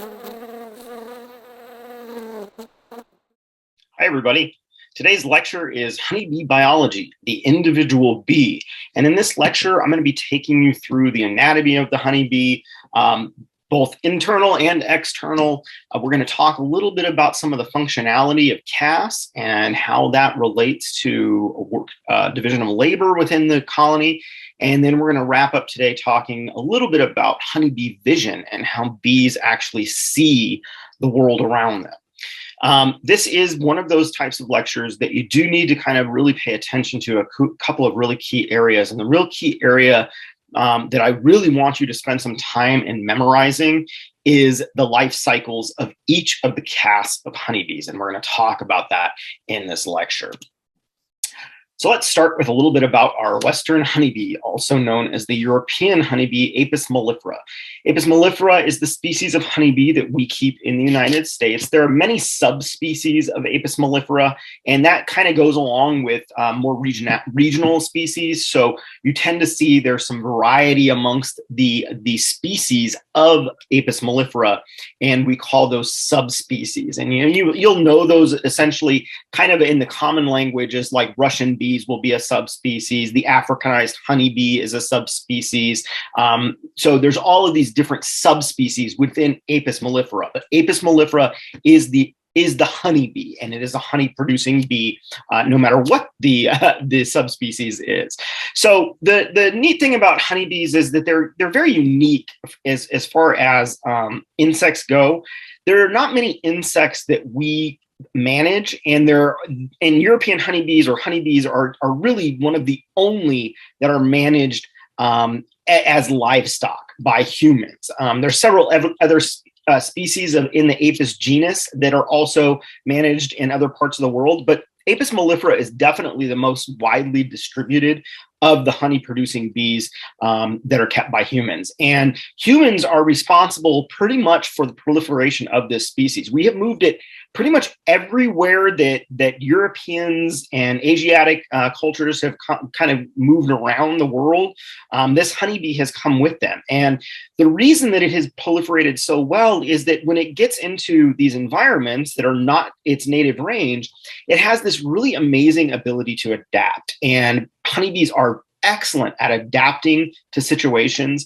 Hi, everybody. Today's lecture is Honeybee Biology, the individual bee. And in this lecture, I'm going to be taking you through the anatomy of the honeybee, both internal and external. We're going to talk a little bit about some of the functionality of caste and how that relates to division of labor within the colony. And then we're going to wrap up today talking a little bit about honeybee vision and how bees actually see the world around them. This is one of those types of lectures that you do need to kind of really pay attention to a couple of really key areas. And the real key area that I really want you to spend some time in memorizing is the life cycles of each of the castes of honeybees. And we're going to talk about that in this lecture. So let's start with a little bit about our Western honeybee, also known as the European honeybee, Apis mellifera. Apis mellifera is the species of honeybee that we keep in the United States. There are many subspecies of Apis mellifera, and that kind of goes along with more regional species. So you tend to see there's some variety amongst the species of Apis mellifera, and we call those subspecies. And you'll know those essentially kind of in the common languages, like Russian bees will be a subspecies. The Africanized honeybee is a subspecies. So there's all of these different subspecies within Apis mellifera. But Apis mellifera is the honeybee, and it is a honey-producing bee, no matter what the subspecies is. So the neat thing about honeybees is that they're very unique as far as insects go. There are not many insects that we manage, and European honeybees or honeybees are really one of the only that are managed as livestock by humans. There's several other species in the Apis genus that are also managed in other parts of the world, but Apis mellifera is definitely the most widely distributed of the honey-producing bees that are kept by humans. And humans are responsible pretty much for the proliferation of this species. We have moved it pretty much everywhere that Europeans and Asiatic cultures have kind of moved around the world. This honeybee has come with them. And the reason that it has proliferated so well is that when it gets into these environments that are not its native range, it has this really amazing ability to adapt. And honeybees are excellent at adapting to situations,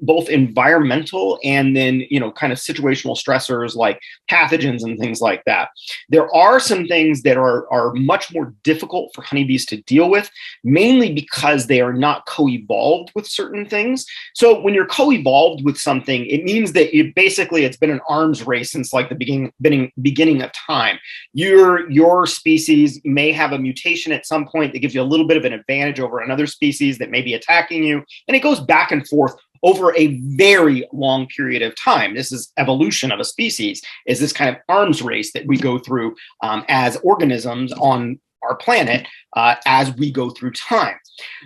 both environmental and then, kind of situational stressors like pathogens and things like that. There are some things that are much more difficult for honeybees to deal with, mainly because they are not co-evolved with certain things. So when you're co-evolved with something, it means that it's been an arms race since like the beginning of time. Your species may have a mutation at some point that gives you a little bit of an advantage over another species that may be attacking you, and it goes back and forth over a very long period of time. This is evolution of a species, is this kind of arms race that we go through as organisms on our planet as we go through time.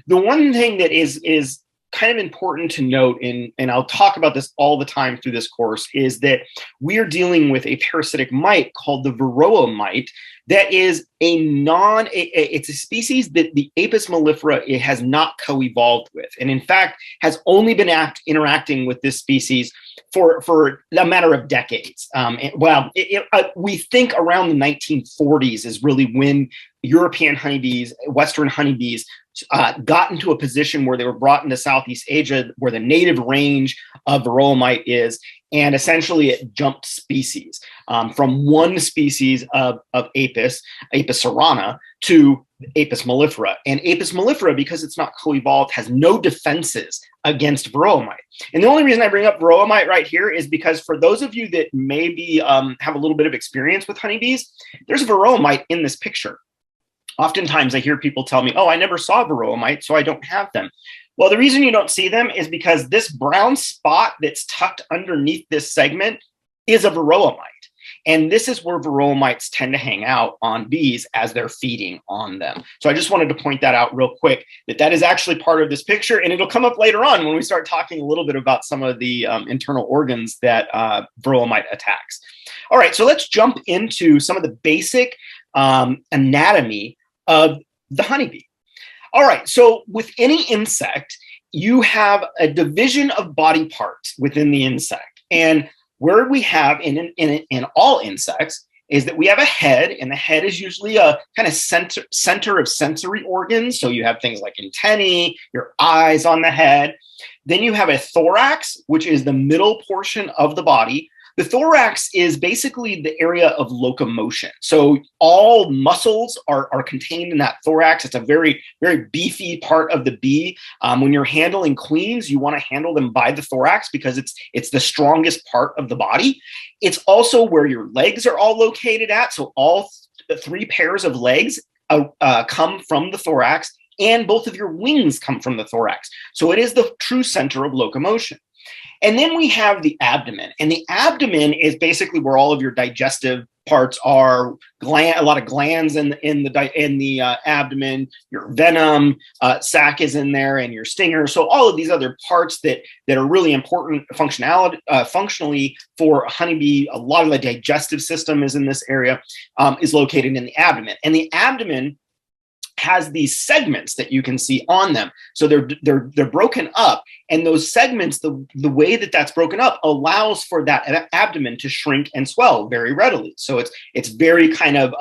The one thing that is kind of important to note, and I'll talk about this all the time through this course, is that we are dealing with a parasitic mite called the varroa mite that is it's a species that the Apis mellifera it has not co-evolved with, and in fact has only been interacting with this species for a matter of decades. We think around the 1940s is really when European honeybees, Western honeybees, got into a position where they were brought into Southeast Asia, where the native range of varroa mite is, and essentially it jumped species from one species of Apis cerana, to Apis mellifera. And Apis mellifera, because it's not co-evolved, has no defenses against varroa mite. And the only reason I bring up varroa mite right here is because for those of you that maybe have a little bit of experience with honeybees, there's varroa mite in this picture. Oftentimes I hear people tell me, oh, I never saw varroa mite, so I don't have them. Well, the reason you don't see them is because this brown spot that's tucked underneath this segment is a varroa mite. And this is where varroa mites tend to hang out on bees as they're feeding on them. So I just wanted to point that out real quick, that is actually part of this picture, and it'll come up later on when we start talking a little bit about some of the internal organs that varroa mite attacks. All right, so let's jump into some of the basic anatomy of the honeybee. All right, so with any insect, you have a division of body parts within the insect. And Where we have in all insects is that we have a head, and the head is usually a kind of center of sensory organs. So you have things like antennae, your eyes on the head. Then you have a thorax, which is the middle portion of the body. The thorax is basically the area of locomotion. So all muscles are contained in that thorax. It's a very, very beefy part of the bee. When you're handling queens, you want to handle them by the thorax because it's the strongest part of the body. It's also where your legs are all located at. So all three pairs of legs come from the thorax, and both of your wings come from the thorax. So it is the true center of locomotion. And then we have the abdomen, and the abdomen is basically where all of your digestive parts are. A lot of glands in the abdomen. Your venom sac is in there, and your stinger. So all of these other parts that are really important functionally for a honeybee. A lot of the digestive system is in this area, is located in the abdomen, and the abdomen has these segments that you can see on them. So they're broken up, and those segments, the way that that's broken up allows for that abdomen to shrink and swell very readily. So it's very kind of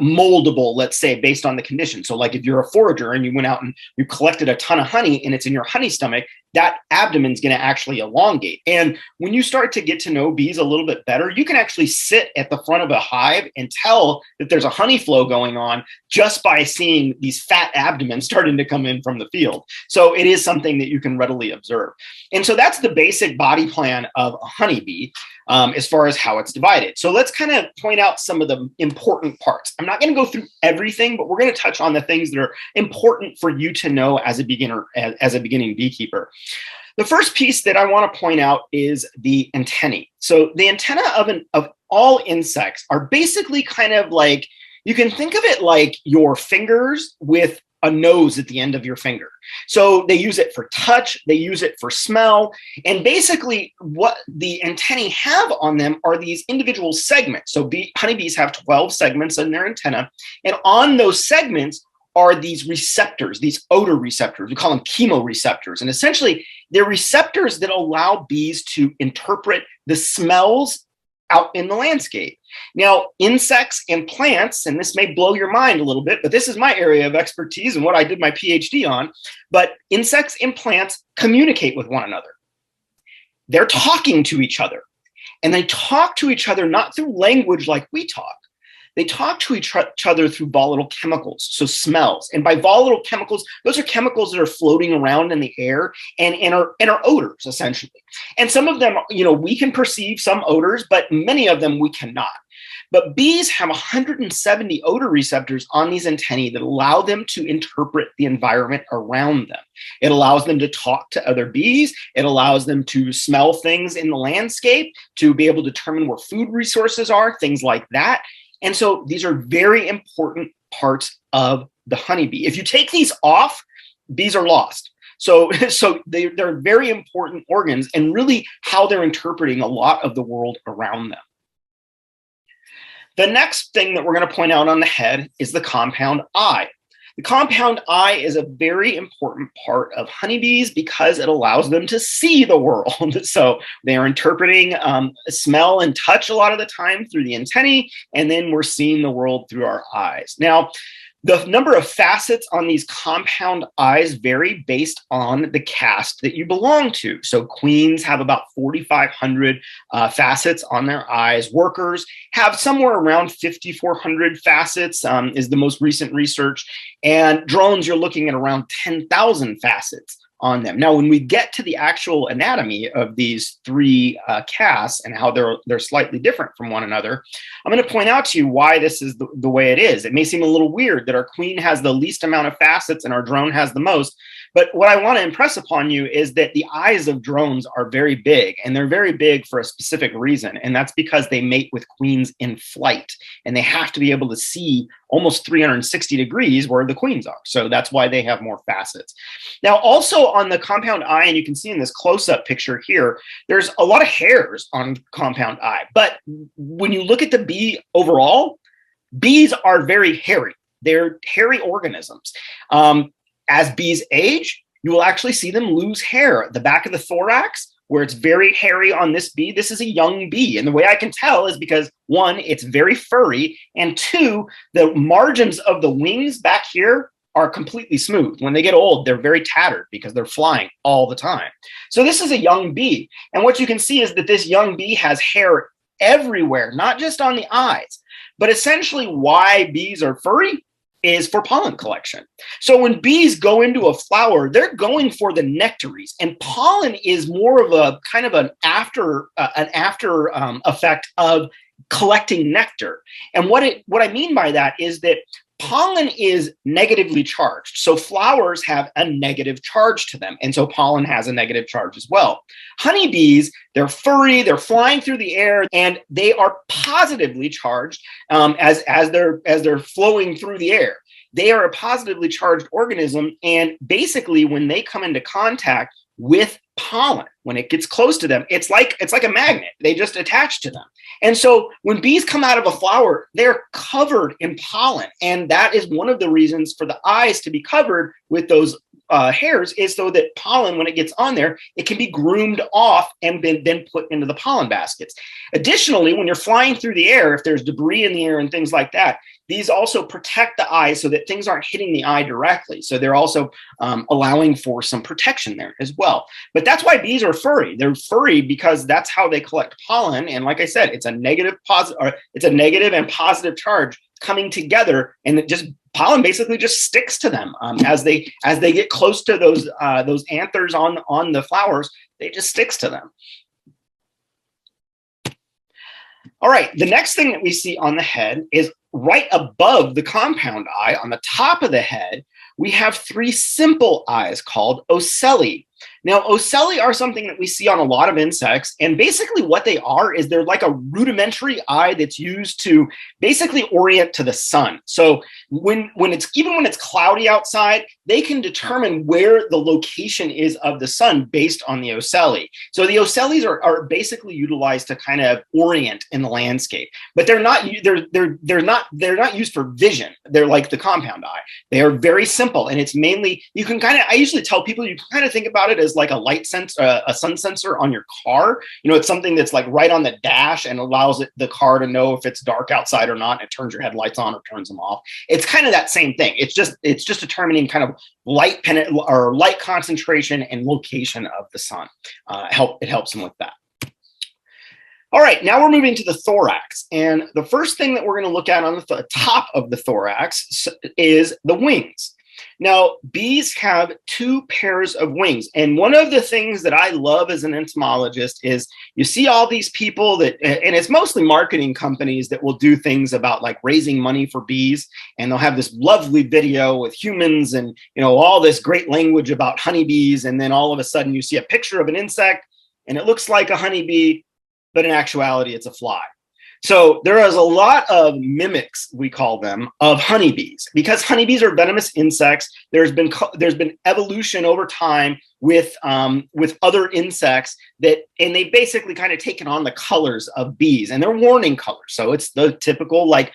moldable, let's say, based on the condition. So like if you're a forager and you went out and you collected a ton of honey and it's in your honey stomach, that abdomen's going to actually elongate. And when you start to get to know bees a little bit better, you can actually sit at the front of a hive and tell that there's a honey flow going on just by seeing these fat abdomens starting to come in from the field. So it is something that you can readily observe. And so that's the basic body plan of a honeybee as far as how it's divided. So let's kind of point out some of the important parts. I'm not going to go through everything, but we're going to touch on the things that are important for you to know as a beginner, as a beginning beekeeper. The first piece that I want to point out is the antennae. So the antenna of all insects are basically kind of like, you can think of it like your fingers with a nose at the end of your finger. So they use it for touch, they use it for smell, and basically what the antennae have on them are these individual segments. So honeybees have 12 segments in their antenna, and on those segments are these receptors, these odor receptors. We call them chemoreceptors. And essentially, they're receptors that allow bees to interpret the smells out in the landscape. Now, insects and plants, and this may blow your mind a little bit, but this is my area of expertise and what I did my PhD on, but insects and plants communicate with one another. They're talking to each other, and they talk to each other not through language like we talk. They talk to each other through volatile chemicals, so smells. And by volatile chemicals, those are chemicals that are floating around in the air and are odors, essentially. And some of them, we can perceive some odors, but many of them we cannot. But bees have 170 odor receptors on these antennae that allow them to interpret the environment around them. It allows them to talk to other bees. It allows them to smell things in the landscape, to be able to determine where food resources are, things like that. And so these are very important parts of the honeybee. If you take these off, bees are lost. So they're very important organs and really how they're interpreting a lot of the world around them. The next thing that we're going to point out on the head is the compound eye. The compound eye is a very important part of honeybees because it allows them to see the world. So they are interpreting smell and touch a lot of the time through the antennae, and then we're seeing the world through our eyes. Now, the number of facets on these compound eyes vary based on the caste that you belong to. So queens have about 4,500 facets on their eyes. Workers have somewhere around 5,400 facets is the most recent research. And drones, you're looking at around 10,000 facets on them. Now, when we get to the actual anatomy of these three castes and how they're slightly different from one another, I'm going to point out to you why this is the way it is. It may seem a little weird that our queen has the least amount of facets and our drone has the most, but what I want to impress upon you is that the eyes of drones are very big, and they're very big for a specific reason, and that's because they mate with queens in flight, and they have to be able to see almost 360 degrees where the queens are. So that's why they have more facets. Now, also on the compound eye, and you can see in this close-up picture here, there's a lot of hairs on compound eye. But when you look at the bee overall, bees are very hairy. They're hairy organisms. As bees age, you will actually see them lose hair. The back of the thorax where it's very hairy on this bee, this is a young bee. And the way I can tell is because, one, it's very furry, and two, the margins of the wings back here are completely smooth. When they get old, they're very tattered because they're flying all the time. So this is a young bee. And what you can see is that this young bee has hair everywhere, not just on the eyes. But essentially why bees are furry is for pollen collection. So when bees go into a flower, they're going for the nectaries, and pollen is more of a kind of an after effect of collecting nectar. And what I mean by that is that pollen is negatively charged. So flowers have a negative charge to them. And so pollen has a negative charge as well. Honeybees, they're furry, they're flying through the air, and they are positively charged as they're flowing through the air. They are a positively charged organism. And basically, when they come into contact with pollen, when it gets close to them, it's like a magnet. They just attach to them. And so when bees come out of a flower, they're covered in pollen. And that is one of the reasons for the eyes to be covered with those hairs, is so that pollen, when it gets on there, it can be groomed off and then put into the pollen baskets. Additionally, when you're flying through the air, if there's debris in the air and things like that, these also protect the eye so that things aren't hitting the eye directly. So they're also allowing for some protection there as well. But that's why bees are furry. They're furry because that's how they collect pollen. And like I said, it's a negative and positive charge coming together, and pollen basically just sticks to them as they get close to those anthers on the flowers. They just sticks to them. All right, the next thing that we see on the head is right above the compound eye, on the top of the head, we have three simple eyes called ocelli. Now, ocelli are something that we see on a lot of insects, and basically what they are is they're like a rudimentary eye that's used to basically orient to the sun. So when it's cloudy outside, they can determine where the location is of the sun based on the ocelli. So the ocelli are basically utilized to kind of orient in the landscape, but they're not used for vision. They're like the compound eye. They are very simple, and it's mainly, I usually tell people, you can kind of think about it as like a light sensor, a sun sensor on your car. It's something that's like right on the dash and allows the car to know if it's dark outside or not. And it turns your headlights on or turns them off. It's kind of that same thing. It's just determining kind of light concentration and location of the sun. It helps them with that. All right, now we're moving to the thorax. And the first thing that we're going to look at on the top of the thorax is the wings. Now, bees have two pairs of wings. And one of the things that I love as an entomologist is you see all these people and it's mostly marketing companies that will do things about like raising money for bees. And they'll have this lovely video with humans and, all this great language about honeybees. And then all of a sudden you see a picture of an insect and it looks like a honeybee, but in actuality, it's a fly. So there is a lot of mimics, we call them, of honeybees. Because honeybees are venomous insects, there's been evolution over time with other insects and they've basically kind of taken on the colors of bees, and they're warning colors. So it's the typical like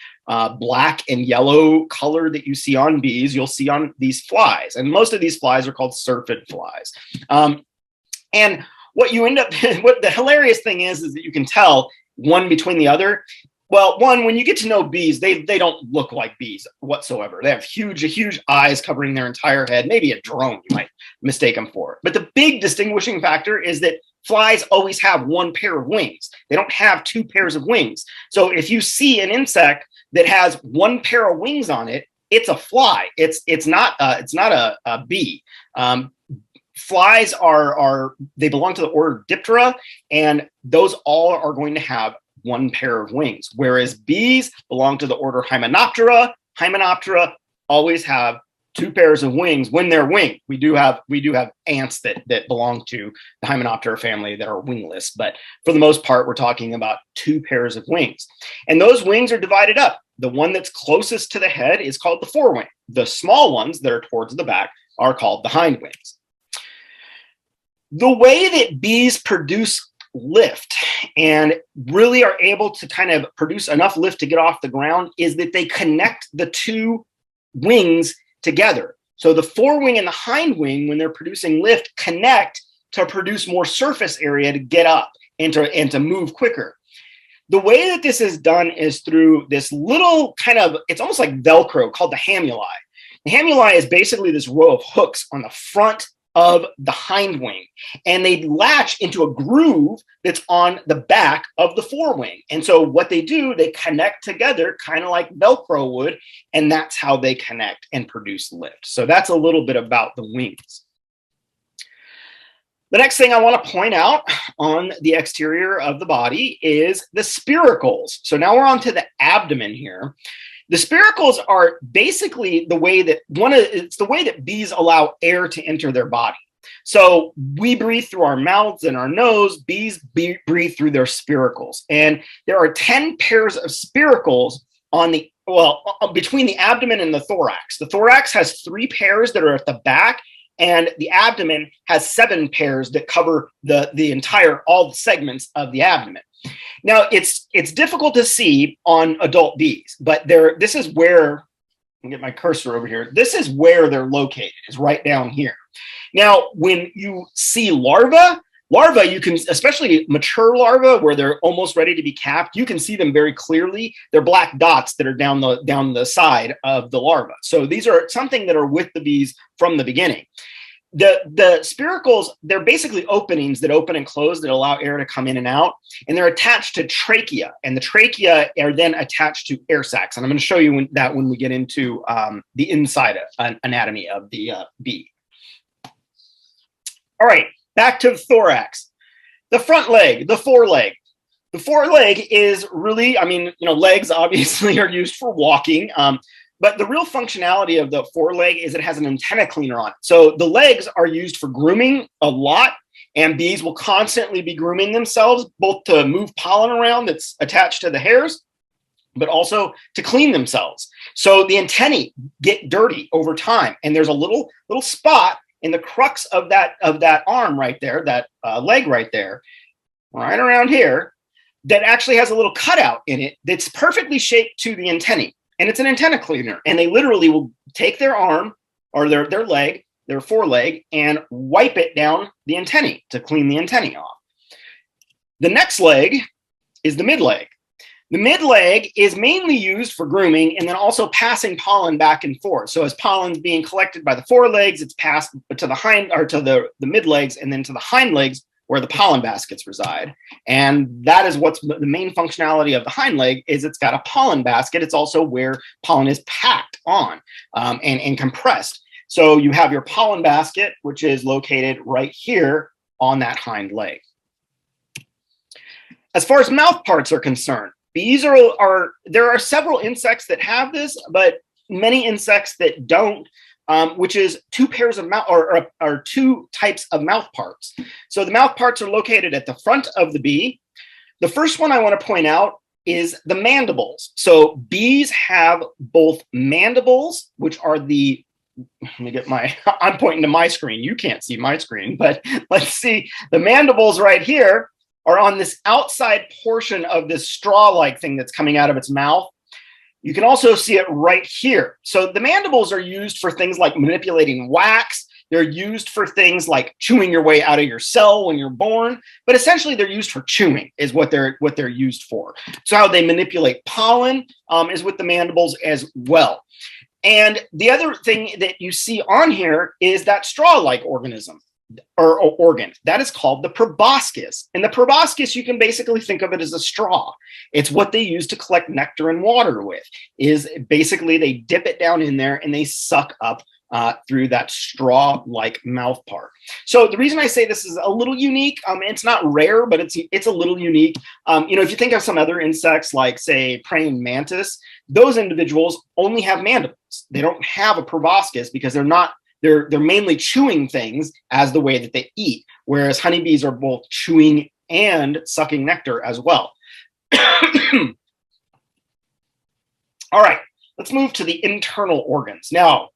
black and yellow color that you see on bees, you'll see on these flies. And most of these flies are called syrphid flies. And what the hilarious thing is that you can tell one between the other. Well, when you get to know bees, they don't look like bees whatsoever. They have huge eyes covering their entire head. Maybe a drone you might mistake them for. But the big distinguishing factor is that flies always have one pair of wings. They don't have two pairs of wings. So if you see an insect that has one pair of wings on it, it's a fly. It's not a bee. Flies they belong to the order Diptera, and those all are going to have one pair of wings, whereas bees belong to the order Hymenoptera. Hymenoptera always have two pairs of wings when they're winged. We do have ants that belong to the Hymenoptera family that are wingless, but for the most part, we're talking about two pairs of wings. And those wings are divided up. The one that's closest to the head is called the forewing. The small ones that are towards the back are called the hind wings. The way that bees produce lift and really are able to kind of produce enough lift to get off the ground is that they connect the two wings together. So the forewing and the hind wing, when they're producing lift, connect to produce more surface area to get up and to move quicker. The way that this is done is through this little kind of, it's almost like Velcro called the hamuli. The hamuli is basically this row of hooks on the front of the hind wing, and they latch into a groove that's on the back of the forewing. And so what they do, they connect together kind of like Velcro would, and that's how they connect and produce lift. So that's a little bit about the wings. The next thing I want to point out on the exterior of the body is the spiracles. So now we're on to the abdomen here. The spiracles are basically the way that it's the way that bees allow air to enter their body. So we breathe through our mouths and our nose. Bees breathe through their spiracles. And there are 10 pairs of spiracles on the, between the abdomen and the thorax. The thorax has 3 pairs that are at the back, and the abdomen has 7 pairs that cover all the segments of the abdomen. Now, it's difficult to see on adult bees, but this is where, I'll get my cursor over here. This is where they're located, is right down here. Now, when you see larvae, you can, especially mature larvae where they're almost ready to be capped, you can see them very clearly. They're black dots that are down the side of the larva. So these are something that are with the bees from the beginning. The spiracles, they're basically openings that open and close that allow air to come in and out, and they're attached to trachea, and the trachea are then attached to air sacs. And I'm going to show you that when we get into the inside anatomy of the bee. All right, back to the thorax. The front leg, the foreleg. The foreleg is really, legs obviously are used for walking. But the real functionality of the foreleg is it has an antenna cleaner on it. So the legs are used for grooming a lot, and bees will constantly be grooming themselves, both to move pollen around that's attached to the hairs, but also to clean themselves. So the antennae get dirty over time, and there's a little spot in the crux of that arm right there, that leg right there, right around here, that actually has a little cutout in it that's perfectly shaped to the antennae. And it's an antenna cleaner. And they literally will take their arm or their leg, their foreleg, and wipe it down the antennae to clean the antennae off. The next leg is the mid-leg. The mid-leg is mainly used for grooming and then also passing pollen back and forth. So as pollen's being collected by the forelegs, it's passed to the mid-legs and then to the hind legs, where the pollen baskets reside. And that is what's the main functionality of the hind leg, is it's got a pollen basket. It's also where pollen is packed on and compressed. So you have your pollen basket, which is located right here on that hind leg. As far as mouth parts are concerned, bees there are several insects that have this, but many insects that don't, which is 2 pairs of mouth or 2 types of mouth parts. So the mouth parts are located at the front of the bee. The first one I want to point out is the mandibles. So bees have both mandibles, which are I'm pointing to my screen. You can't see my screen, but let's see. The mandibles right here are on this outside portion of this straw-like thing that's coming out of its mouth. You can also see it right here. So the mandibles are used for things like manipulating wax. They're used for things like chewing your way out of your cell when you're born, but essentially they're used for chewing is what they're used for. So how they manipulate pollen is with the mandibles as well. And the other thing that you see on here is that straw-like organism or organ. That is called the proboscis. And the proboscis, you can basically think of it as a straw. It's what they use to collect nectar and water with, is basically they dip it down in there and they suck up through that straw-like mouth part. So the reason I say this is a little unique, it's not rare, but it's a little unique. If you think of some other insects like, say, praying mantis, those individuals only have mandibles. They don't have a proboscis because they're mainly chewing things as the way that they eat, whereas honeybees are both chewing and sucking nectar as well. All right, let's move to the internal organs. Now,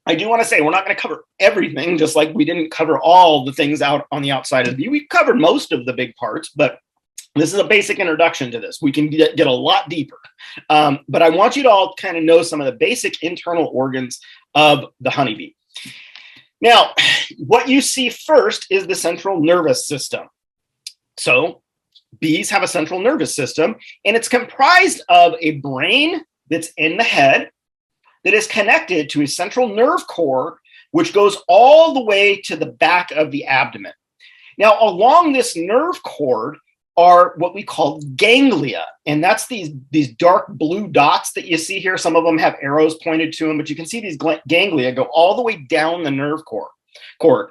I do want to say we're not going to cover everything, just like we didn't cover all the things out on the outside of the bee. We've covered most of the big parts, but this is a basic introduction to this. We can get a lot deeper. But I want you to all kind of know some of the basic internal organs of the honeybee. Now, what you see first is the central nervous system. So bees have a central nervous system, and it's comprised of a brain that's in the head that is connected to a central nerve core, which goes all the way to the back of the abdomen. Now, along this nerve cord are what we call ganglia, and that's these dark blue dots that you see here. Some of them have arrows pointed to them, but you can see these ganglia go all the way down the nerve cord.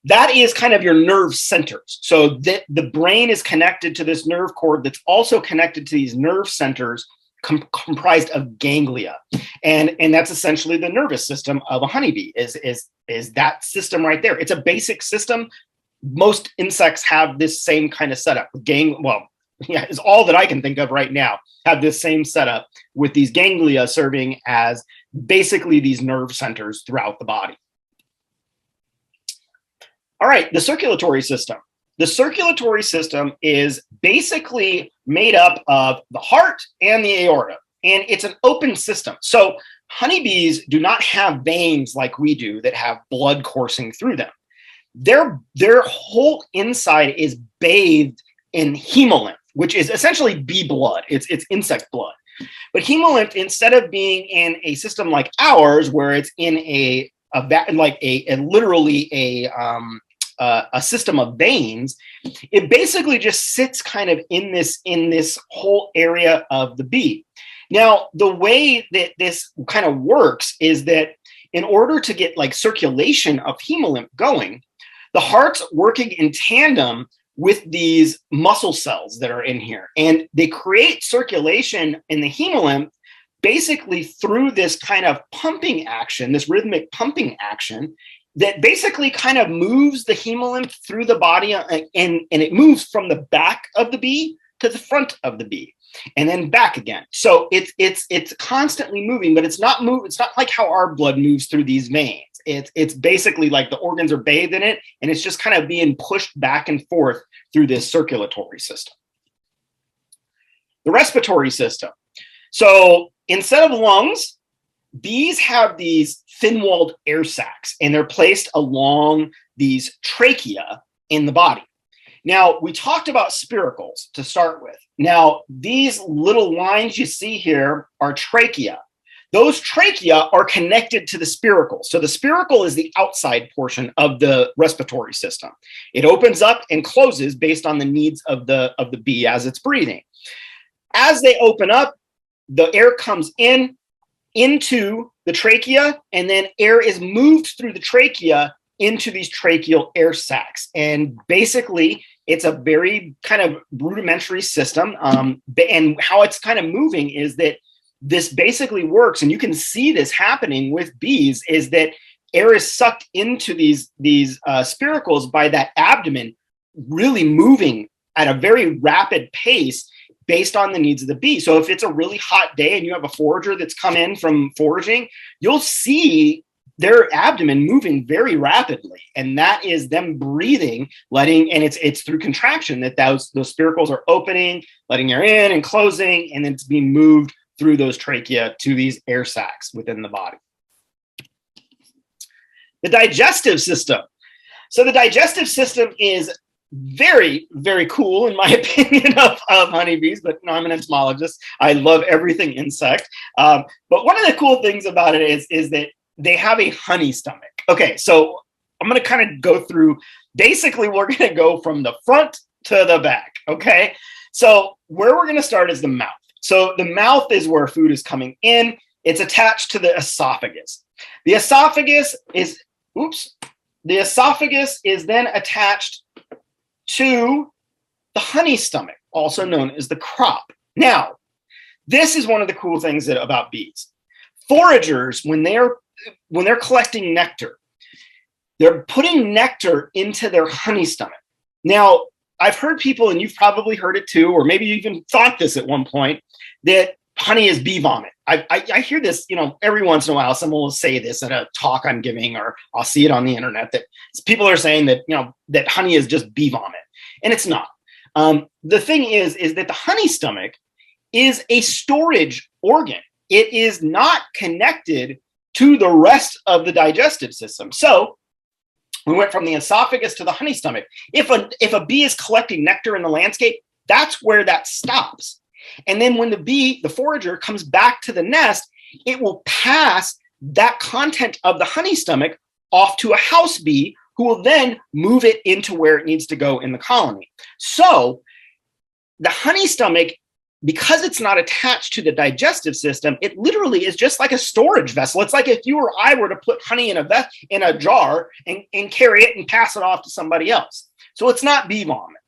That is kind of your nerve centers. So the brain is connected to this nerve cord that's also connected to these nerve centers comprised of ganglia. And that's essentially the nervous system of a honeybee is that system right there. It's a basic system. Most insects have this same kind of setup. Is all that I can think of right now, have this same setup with these ganglia serving as basically these nerve centers throughout the body. All right, the circulatory system. The circulatory system is basically made up of the heart and the aorta, and it's an open system. So honeybees do not have veins like we do that have blood coursing through them. Their whole inside is bathed in hemolymph, which is essentially bee blood. It's insect blood. But hemolymph, instead of being in a system like ours, where it's in a system of veins, it basically just sits kind of in this whole area of the bee. Now, the way that this kind of works is that in order to get like circulation of hemolymph going, the heart's working in tandem with these muscle cells that are in here, and they create circulation in the hemolymph basically through this kind of pumping action, this rhythmic pumping action that basically kind of moves the hemolymph through the body, and it moves from the back of the bee to the front of the bee and then back again. So it's constantly moving, but it's not like how our blood moves through these veins. It's basically like the organs are bathed in it, and it's just kind of being pushed back and forth through this circulatory system. The respiratory system. So instead of lungs, bees have these thin-walled air sacs, and they're placed along these trachea in the body. Now, we talked about spiracles to start with. Now, these little lines you see here are trachea. Those trachea are connected to the spiracles. So the spiracle is the outside portion of the respiratory system. It opens up and closes based on the needs of the bee as it's breathing. As they open up, the air comes into the trachea, and then air is moved through the trachea into these tracheal air sacs. And basically, it's a very kind of rudimentary system. And how it's kind of moving is that this basically works, and you can see this happening with bees, is that air is sucked into these spiracles by that abdomen really moving at a very rapid pace based on the needs of the bee. So if it's a really hot day and you have a forager that's come in from foraging, you'll see their abdomen moving very rapidly. And that is them breathing, and it's through contraction that those spiracles are opening, letting air in and closing, and then it's being moved through those trachea to these air sacs within the body. The digestive system. So the digestive system is very, very cool, in my opinion, of honeybees, but no, I'm an entomologist. I love everything insect. But one of the cool things about it is that they have a honey stomach. Okay, so I'm going to kind of go through, basically we're going to go from the front to the back, okay? So where we're going to start is the mouth. So the mouth is where food is coming in. It's attached to the esophagus. The esophagus is then attached to the honey stomach, also known as the crop. Now, this is one of the cool things about bees. Foragers, when they're collecting nectar, they're putting nectar into their honey stomach. Now, I've heard people, and you've probably heard it too, or maybe you even thought this at one point, that honey is bee vomit. I hear this, every once in a while, someone will say this at a talk I'm giving, or I'll see it on the internet, that people are saying that, that honey is just bee vomit, and it's not. The thing is that the honey stomach is a storage organ. It is not connected to the rest of the digestive system. So We went from the esophagus to the honey stomach. If a bee is collecting nectar in the landscape, that's where that stops. And then when the forager comes back to the nest, it will pass that content of the honey stomach off to a house bee who will then move it into where it needs to go in the colony. So the honey stomach, because it's not attached to the digestive system, it literally is just like a storage vessel. It's like if you or I were to put honey in a jar and carry it and pass it off to somebody else. So it's not bee vomit.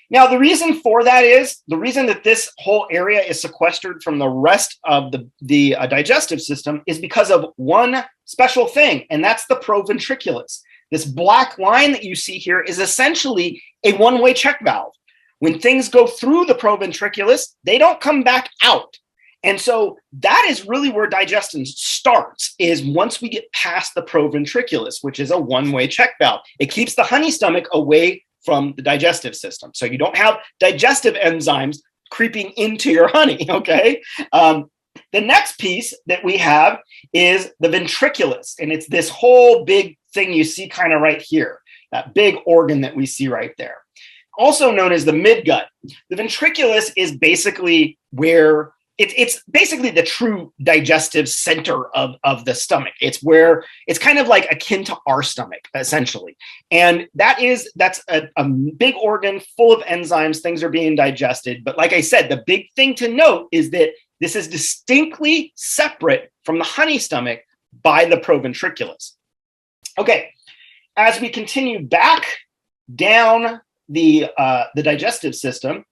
Now, the reason for that is, the reason that this whole area is sequestered from the rest of the digestive system is because of one special thing, and that's the proventriculus. This black line that you see here is essentially a one-way check valve. When things go through the proventriculus, they don't come back out. And so that is really where digestion starts, is once we get past the proventriculus, which is a one-way check valve. It keeps the honey stomach away from the digestive system. So you don't have digestive enzymes creeping into your honey, okay? The next piece that we have is the ventriculus, and it's this whole big thing you see kind of right here, that big organ that we see right there. Also known as the midgut. The ventriculus is basically where it's basically the true digestive center of the stomach. It's where it's kind of like akin to our stomach, essentially. And that's a big organ full of enzymes. Things are being digested. But like I said, the big thing to note is that this is distinctly separate from the honey stomach by the proventriculus. Okay, as we continue back down the digestive system,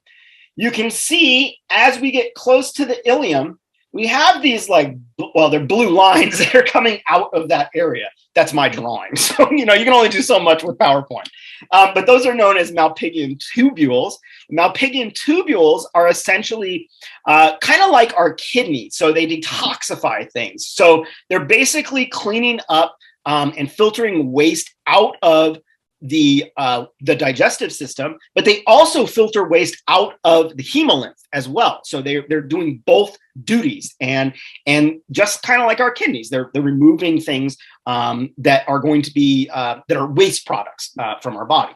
you can see as we get close to the ileum, we have these they're blue lines that are coming out of that area. That's my drawing. So, you can only do so much with PowerPoint. But those are known as Malpighian tubules. Malpighian tubules are essentially kind of like our kidneys. So they detoxify things. So they're basically cleaning up and filtering waste out of the digestive system, but they also filter waste out of the hemolymph as well. So they're doing both duties, and just kind of like our kidneys, they're removing things that are going to be that are waste products from our body.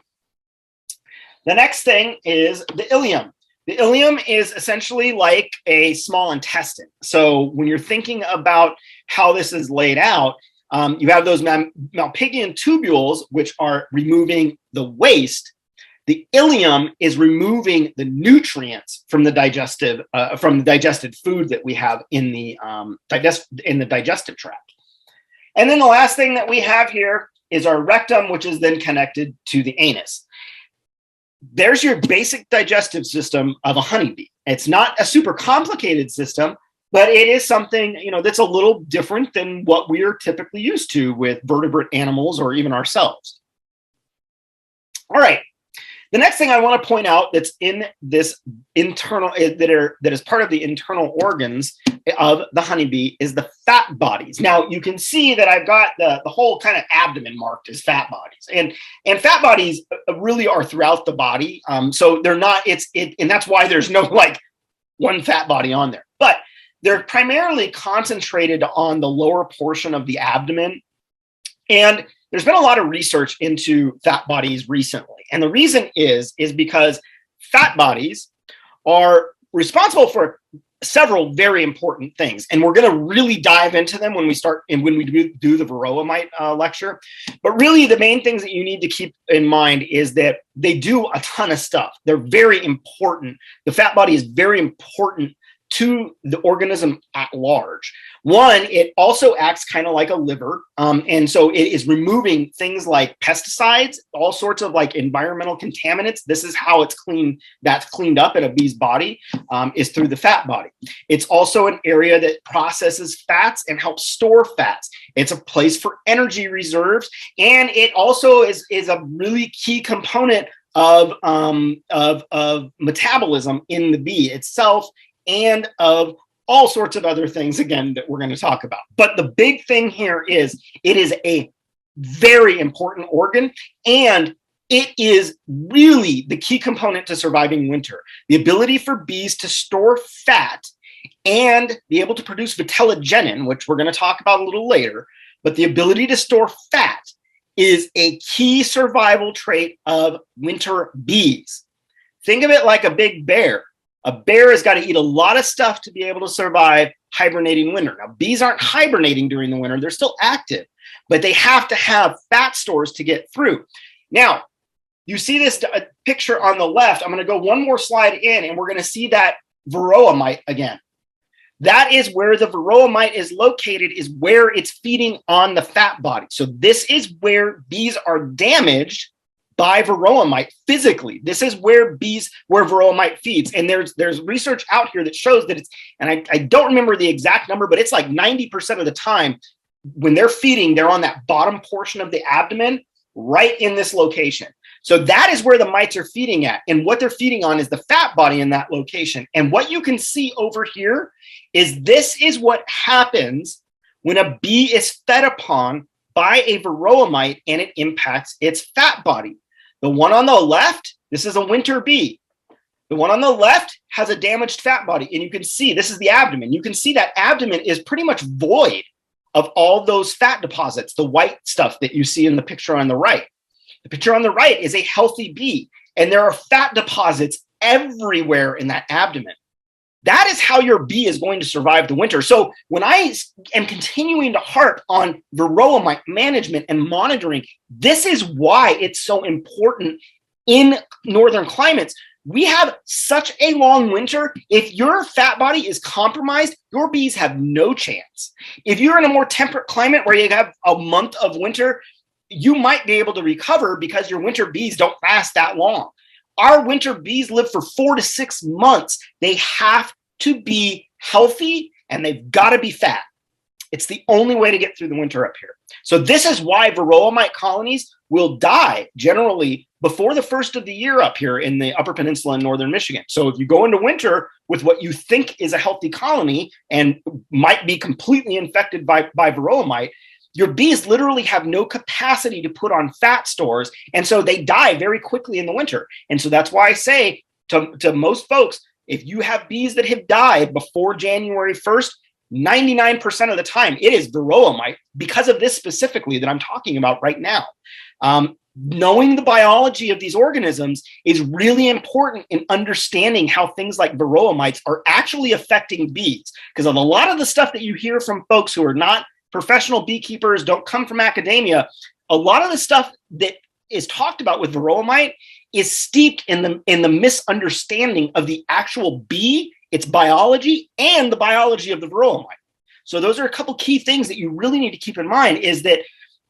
The next thing is the ileum. The ileum is essentially like a small intestine. So when you're thinking about how this is laid out, you have those Malpighian tubules, which are removing the waste. The ileum is removing the nutrients from the digestive food that we have in the digestive tract. And then the last thing that we have here is our rectum, which is then connected to the anus. There's your basic digestive system of a honeybee. It's not a super complicated system, but it is something, that's a little different than what we are typically used to with vertebrate animals or even ourselves. All right. The next thing I want to point out that's in this internal, that is part of the internal organs of the honeybee, is the fat bodies. Now you can see that I've got the whole kind of abdomen marked as fat bodies, and fat bodies really are throughout the body. So they're not. And that's why there's no one fat body on there, but they're primarily concentrated on the lower portion of the abdomen. And there's been a lot of research into fat bodies recently. And the reason is because fat bodies are responsible for several very important things. And we're going to really dive into them when we do the varroa mite lecture. But really the main things that you need to keep in mind is that they do a ton of stuff. They're very important. The fat body is very important to the organism at large. One, it also acts kind of like a liver. And so it is removing things like pesticides, all sorts of environmental contaminants. This is how it's cleaned up in a bee's body, is through the fat body. It's also an area that processes fats and helps store fats. It's a place for energy reserves. And it also is a really key component of metabolism in the bee itself, and of all sorts of other things, again, that we're going to talk about. But the big thing here is it is a very important organ, and it is really the key component to surviving winter. The ability for bees to store fat and be able to produce vitellogenin, which we're going to talk about a little later, but the ability to store fat is a key survival trait of winter bees. Think of it like a big bear. A bear has got to eat a lot of stuff to be able to survive hibernating winter. Now, bees aren't hibernating during the winter. They're still active, but they have to have fat stores to get through. Now, you see this picture on the left. I'm going to go one more slide in, and we're going to see that varroa mite again. That is where the varroa mite is located, is where it's feeding on the fat body. So this is where bees are damaged by varroa mite physically. This is where varroa mite feeds. And there's research out here that shows that it's, and I don't remember the exact number, but it's like 90% of the time when they're feeding, they're on that bottom portion of the abdomen, right in this location. So that is where the mites are feeding at. And what they're feeding on is the fat body in that location. And what you can see over here is this is what happens when a bee is fed upon by a varroa mite and it impacts its fat body. The one on the left, this is a winter bee. The one on the left has a damaged fat body. And you can see, this is the abdomen. You can see that abdomen is pretty much void of all those fat deposits, the white stuff that you see in the picture on the right. The picture on the right is a healthy bee, and there are fat deposits everywhere in that abdomen. That is how your bee is going to survive the winter. So when I am continuing to harp on varroa mite management and monitoring, this is why it's so important in northern climates. We have such a long winter. If your fat body is compromised, your bees have no chance. If you're in a more temperate climate where you have a month of winter, you might be able to recover because your winter bees don't last that long. Our winter bees live for 4 to 6 months. They have to be healthy and they've got to be fat. It's the only way to get through the winter up here. So this is why varroa mite colonies will die generally before the first of the year up here in the Upper Peninsula in northern Michigan. So if you go into winter with what you think is a healthy colony and might be completely infected by varroa mite, your bees literally have no capacity to put on fat stores, and so they die very quickly in the winter. And so that's why I say to most folks, if you have bees that have died before January 1st, 99% of the time, it is varroa mite because of this specifically that I'm talking about right now. Knowing the biology of these organisms is really important in understanding how things like varroa mites are actually affecting bees. Because of a lot of the stuff that you hear from folks who are not professional beekeepers, don't come from academia, a lot of the stuff that is talked about with varroa mite is steeped in the misunderstanding of the actual bee, its biology, and the biology of the varroa mite. So those are a couple key things that you really need to keep in mind, is that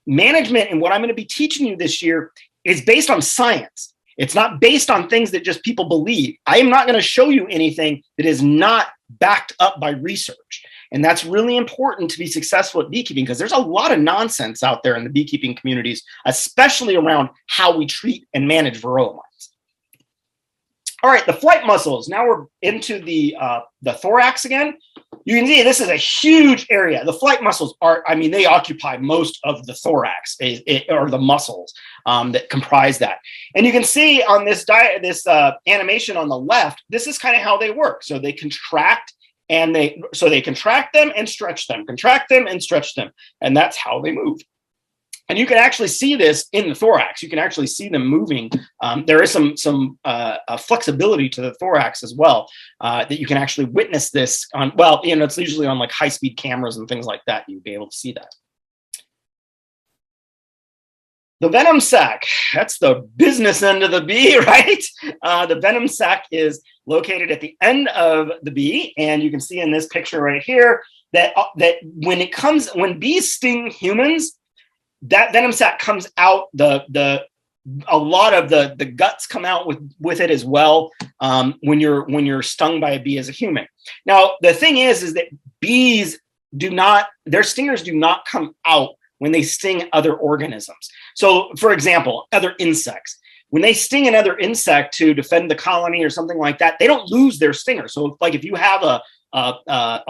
management and what I'm going to be teaching you this year is based on science. It's not based on things that just people believe. I am not going to show you anything that is not backed up by research. And that's really important to be successful at beekeeping, because there's a lot of nonsense out there in the beekeeping communities, especially around how we treat and manage varroa mites. All right, the flight muscles. Now we're into the thorax again. You can see this is a huge area. The flight muscles are, I mean, they occupy most of the thorax, or the muscles that comprise that. And you can see on this animation on the left, this is kind of how they work. So they contract and they contract them and stretch them, contract them and stretch them. And that's how they move. And you can actually see this in the thorax. You can actually see them moving. There is some flexibility to the thorax as well, that you can actually witness this on, well, you know, it's usually on like high-speed cameras and things like that. You'd be able to see that. The venom sac, that's the business end of the bee, right? The venom sac is located at the end of the bee. And you can see in this picture right here that when bees sting humans, that venom sac comes out, a lot of the guts come out with it as well, when you're stung by a bee as a human. Now, the thing is that bees their stingers do not come out when they sting other organisms. So, for example, other insects. When they sting another insect to defend the colony or something like that, they don't lose their stinger. So, like if you have a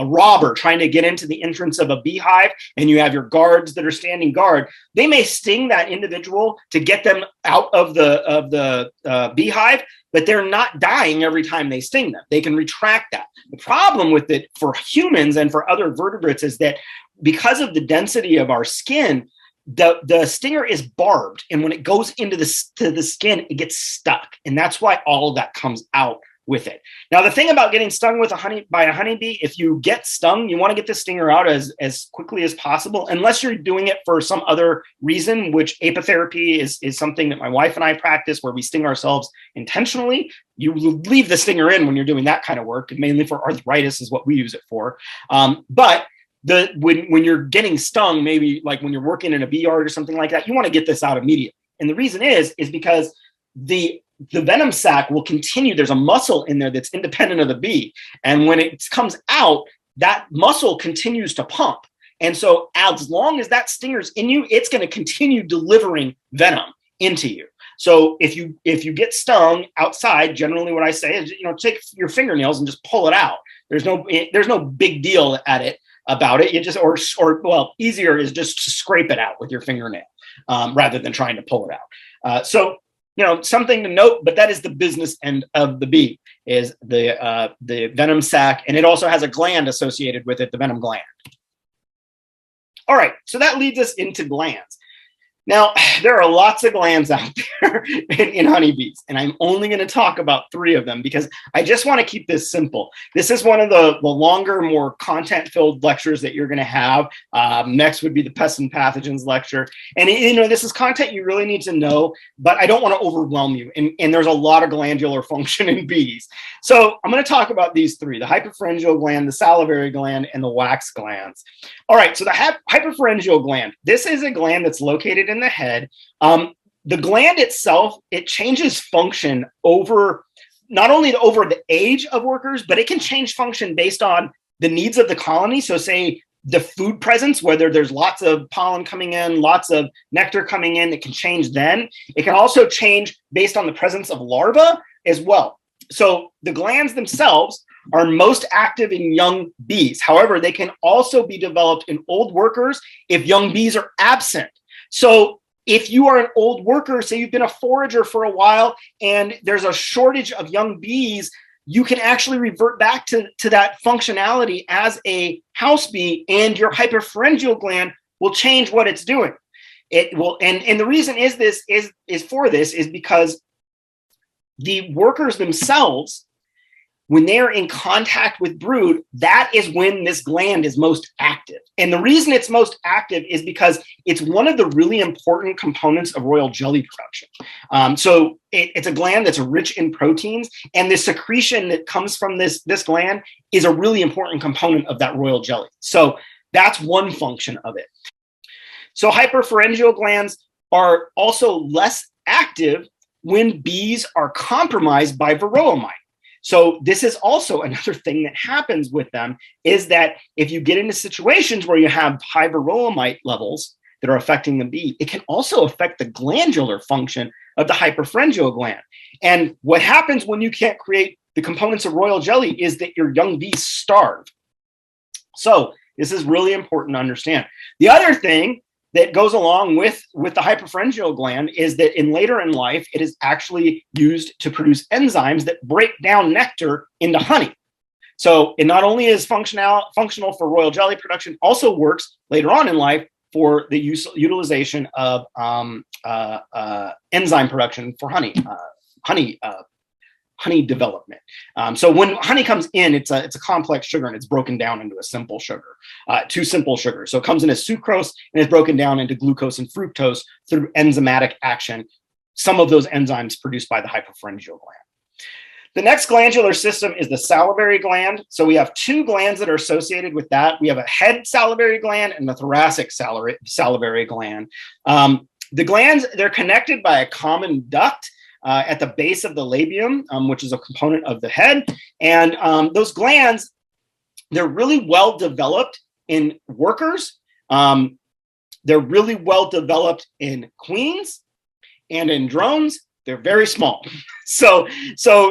robber trying to get into the entrance of a beehive and you have your guards that are standing guard, they may sting that individual to get them out of the beehive, but they're not dying every time they sting them. They can retract that. The problem with it for humans and for other vertebrates is that because of the density of our skin, the stinger is barbed, and when it goes into the skin, it gets stuck, and that's why all of that comes out with it. Now, the thing about getting stung with by a honeybee, if you get stung, you want to get the stinger out as quickly as possible, unless you're doing it for some other reason, which apitherapy is something that my wife and I practice, where we sting ourselves intentionally. You leave the stinger in when you're doing that kind of work, mainly for arthritis is what we use it for. But when you're getting stung, maybe like when you're working in a bee yard or something like that, you want to get this out immediately. And the reason is because the venom sac will continue. There's a muscle in there that's independent of the bee. And when it comes out, that muscle continues to pump. And so as long as that stinger's in you, it's going to continue delivering venom into you. So if you get stung outside, generally what I say is, take your fingernails and just pull it out. There's no big deal about it. You just, or easier is just to scrape it out with your fingernail rather than trying to pull it out. So something to note, but that is the business end of the bee, is the venom sac, and it also has a gland associated with it, the venom gland. All right, so that leads us into glands. Now, there are lots of glands out there in honeybees, and I'm only going to talk about 3 of them because I just want to keep this simple. This is one of the longer, more content-filled lectures that you're going to have. Next would be the pests and pathogens lecture. And, this is content you really need to know, but I don't want to overwhelm you. And there's a lot of glandular function in bees. So I'm going to talk about these 3, the hypopharyngeal gland, the salivary gland, and the wax glands. All right, so the hypopharyngeal gland, this is a gland that's located in the head. The gland itself, it changes function not only over the age of workers, but it can change function based on the needs of the colony. So say the food presence, whether there's lots of pollen coming in, lots of nectar coming in, it can change then. It can also change based on the presence of larvae as well. So the glands themselves are most active in young bees. However, they can also be developed in old workers if young bees are absent. So if you are an old worker, say you've been a forager for a while and there's a shortage of young bees, you can actually revert back to that functionality as a house bee, and your hypopharyngeal gland will change what it's doing. It will, and the reason is because the workers themselves, when they're in contact with brood, that is when this gland is most active. And the reason it's most active is because it's one of the really important components of royal jelly production. So it's a gland that's rich in proteins, and the secretion that comes from this gland is a really important component of that royal jelly. So that's one function of it. So hyperpharyngeal glands are also less active when bees are compromised by varroa mite. So this is also another thing that happens with them, is that if you get into situations where you have high varroa mite levels that are affecting the bee, it can also affect the glandular function of the hyperpharyngeal gland. And what happens when you can't create the components of royal jelly is that your young bees starve. So this is really important to understand. The other thing that goes along with the hypopharyngeal gland is that later in life, it is actually used to produce enzymes that break down nectar into honey. So it not only is functional for royal jelly production, also works later on in life for the utilization of enzyme production for honey development. So when honey comes in, it's a complex sugar, and it's broken down into a simple sugar, 2 simple sugars. So it comes in as sucrose and is broken down into glucose and fructose through enzymatic action. Some of those enzymes produced by the hypopharyngeal gland. The next glandular system is the salivary gland. So we have 2 glands that are associated with that. We have a head salivary gland and the thoracic salivary gland. The glands, they're connected by a common duct at the base of the labium, which is a component of the head. And those glands, they're really well developed in workers. They're really well developed in queens, and in drones, they're very small. So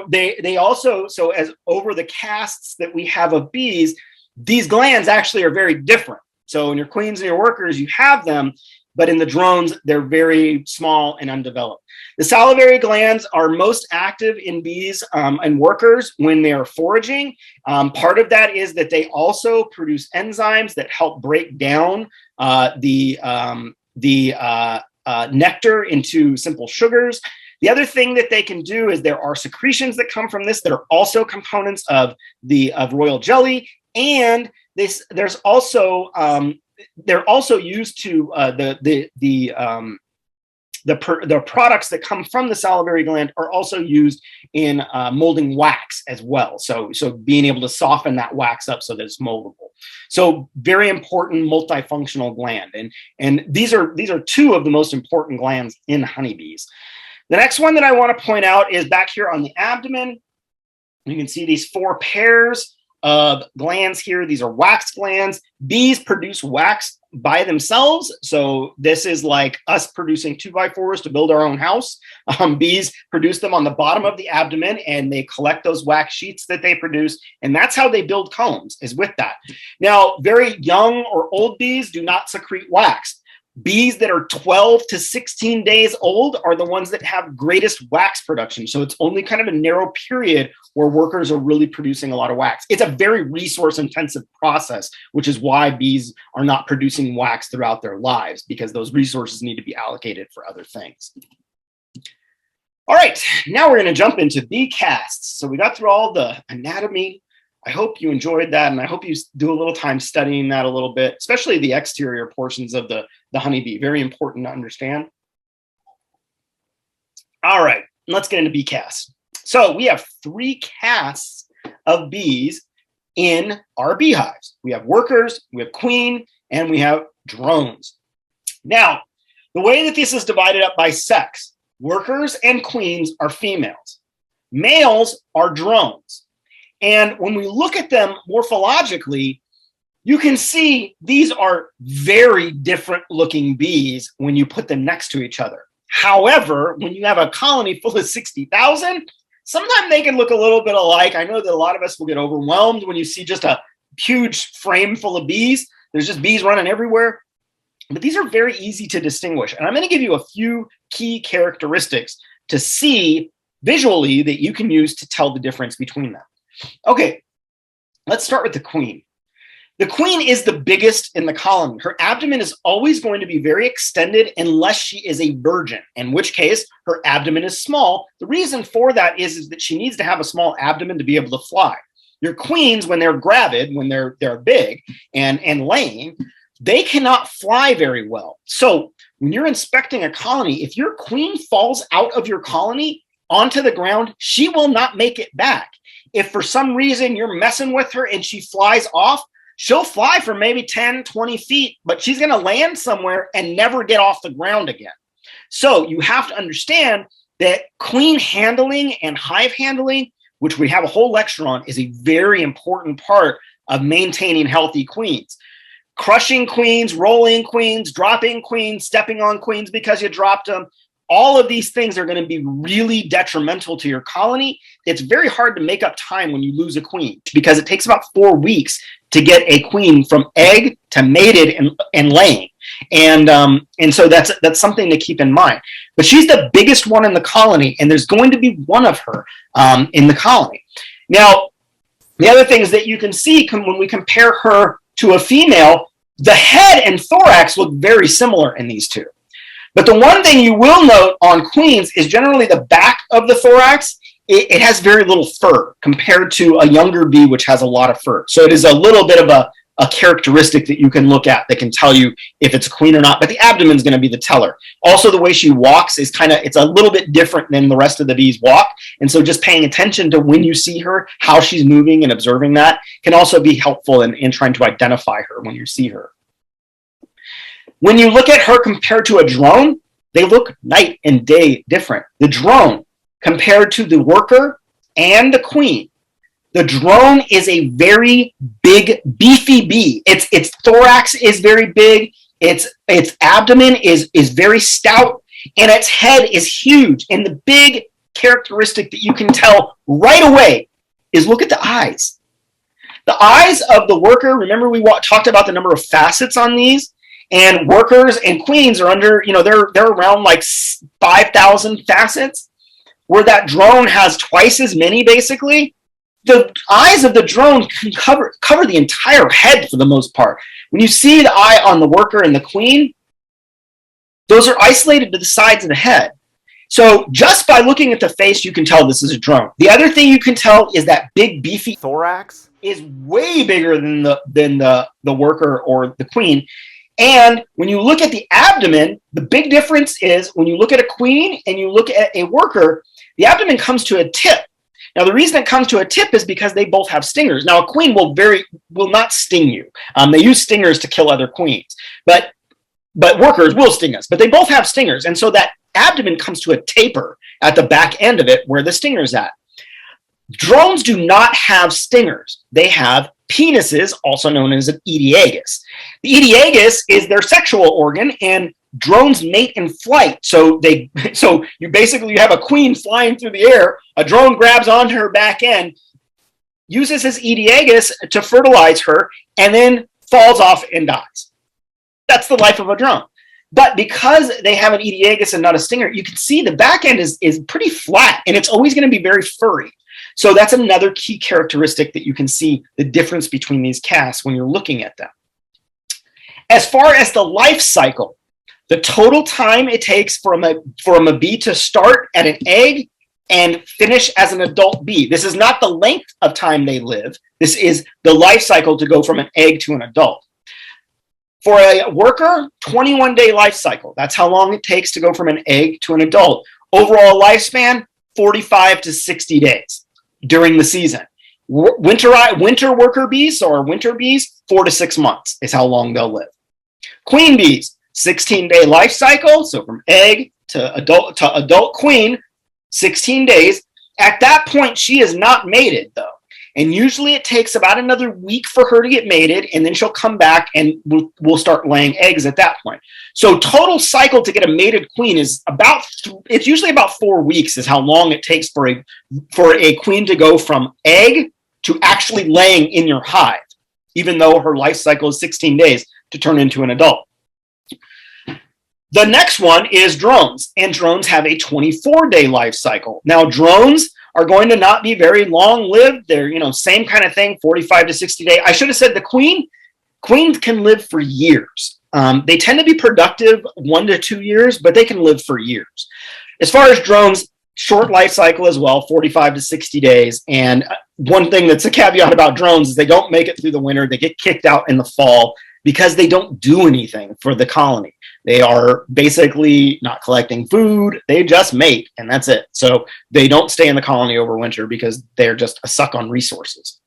they also, so as over the casts that we have of bees, these glands actually are very different. So in your queens and your workers, you have them, but in the drones, they're very small and undeveloped. The salivary glands are most active in bees and workers when they are foraging. Part of that is that they also produce enzymes that help break down the nectar into simple sugars. The other thing that they can do is there are secretions that come from this that are also components of royal jelly, and there's also they're also used to the products that come from the salivary gland are also used in molding wax as well. So being able to soften that wax up so that it's moldable. So very important multifunctional gland. And these are two of the most important glands in honeybees. The next one that I want to point out is back here on the abdomen. You can see these 4 pairs of glands here. These are wax glands. Bees produce wax by themselves. So this is like us producing 2x4s to build our own house. Bees produce them on the bottom of the abdomen, and they collect those wax sheets that they produce. And that's how they build combs, is with that. Now, very young or old bees do not secrete wax. Bees that are 12 to 16 days old are the ones that have greatest wax production. So it's only kind of a narrow period where workers are really producing a lot of wax. It's a very resource intensive process, which is why bees are not producing wax throughout their lives, because those resources need to be allocated for other things. All right, now we're going to jump into bee casts. So we got through all the anatomy. I hope you enjoyed that, and I hope you do a little time studying that a little bit, especially the exterior portions of the honeybee. Very important to understand. All right, let's get into bee casts. So we have 3 castes of bees in our beehives. We have workers, we have queen, and we have drones. Now, the way that this is divided up by sex, workers and queens are females. Males are drones. And when we look at them morphologically, you can see these are very different looking bees when you put them next to each other. However, when you have a colony full of 60,000, sometimes they can look a little bit alike. I know that a lot of us will get overwhelmed when you see just a huge frame full of bees. There's just bees running everywhere. But these are very easy to distinguish. And I'm going to give you a few key characteristics to see visually that you can use to tell the difference between them. Okay, let's start with the queen. The queen is the biggest in the colony. Her abdomen is always going to be very extended unless she is a virgin, in which case her abdomen is small. The reason for that is that she needs to have a small abdomen to be able to fly. Your queens, when they're gravid, when they're big and laying, they cannot fly very well. So when you're inspecting a colony, if your queen falls out of your colony onto the ground, she will not make it back. If for some reason you're messing with her and she flies off, she'll fly for maybe 10, 20 feet, but she's going to land somewhere and never get off the ground again. So you have to understand that queen handling and hive handling, which we have a whole lecture on, is a very important part of maintaining healthy queens. Crushing queens, rolling queens, dropping queens, stepping on queens because you dropped them. All of these things are going to be really detrimental to your colony. It's very hard to make up time when you lose a queen because it takes about 4 weeks to get a queen from egg to mated and laying. And so that's something to keep in mind. But she's the biggest one in the colony, and there's going to be one of her in the colony. Now, the other things that you can see when we compare her to a female, the head and thorax look very similar in these two. But the one thing you will note on queens is generally the back of the thorax, it has very little fur compared to a younger bee, which has a lot of fur. So it is a little bit of a characteristic that you can look at that can tell you if it's a queen or not, but the abdomen is going to be the teller. Also, the way she walks is it's a little bit different than the rest of the bees walk. And so just paying attention to when you see her, how she's moving and observing that can also be helpful in trying to identify her when you see her. When you look at her compared to a drone, they look night and day different. The drone compared to the worker and the queen, the drone is a very big, beefy bee. Its thorax is very big. Its abdomen is very stout, and its head is huge. And the big characteristic that you can tell right away is look at the eyes. The eyes of the worker, remember we talked about the number of facets on these? And workers and queens are under, they're around like 5,000 facets, where that drone has twice as many, basically. The eyes of the drone can cover the entire head for the most part. When you see the eye on the worker and the queen, Those are isolated to the sides of the head. So just by looking at the face, you can tell this is a drone. The other thing you can tell is that big, beefy thorax is way bigger than the worker or the queen. And when you look at the abdomen, the big difference is when you look at a queen and you look at a worker, the abdomen comes to a tip. Now, the reason it comes to a tip is because they both have stingers. Now, a queen will not sting you. They use stingers to kill other queens, but workers will sting us. But they both have stingers, and so that abdomen comes to a taper at the back end of it where the stinger's at. Drones do not have stingers. They have penises, also known as an ediogus. The ediogus is their sexual organ, and drones mate in flight. So you have a queen flying through the air, a drone grabs onto her back end, uses his ediogus to fertilize her, and then falls off and dies. That's the life of a drone. But because they have an ediogus and not a stinger, you can see the back end is pretty flat, and it's always going to be very furry. So that's another key characteristic that you can see the difference between these casts when you're looking at them. As far as the life cycle, the total time it takes from a bee to start at an egg and finish as an adult bee. This is not the length of time they live. This is the life cycle to go from an egg to an adult. For a worker, 21-day life cycle. That's how long it takes to go from an egg to an adult. Overall lifespan, 45 to 60 days during the season. Winter worker bees or winter bees, 4 to 6 months is how long they'll live. Queen bees, 16-day life cycle. So from egg to adult queen, 16 days. At that point, she is not mated, though. And usually it takes about another week for her to get mated, and then she'll come back and we'll start laying eggs at that point. So total cycle to get a mated queen is it's usually about 4 weeks is how long it takes for a queen to go from egg to actually laying in your hive, even though her life cycle is 16 days to turn into an adult. The next one is drones, and drones have a 24-day life cycle. Now, drones are going to not be very long-lived. They're, same kind of thing, 45 to 60 days. I should have said queens can live for years. They tend to be productive 1 to 2 years, but they can live for years. As far as drones, short life cycle as well, 45 to 60 days. And one thing that's a caveat about drones is they don't make it through the winter. They get kicked out in the fall because they don't do anything for the colony. They are basically not collecting food. They just mate, and that's it. So they don't stay in the colony over winter because they're just a suck on resources.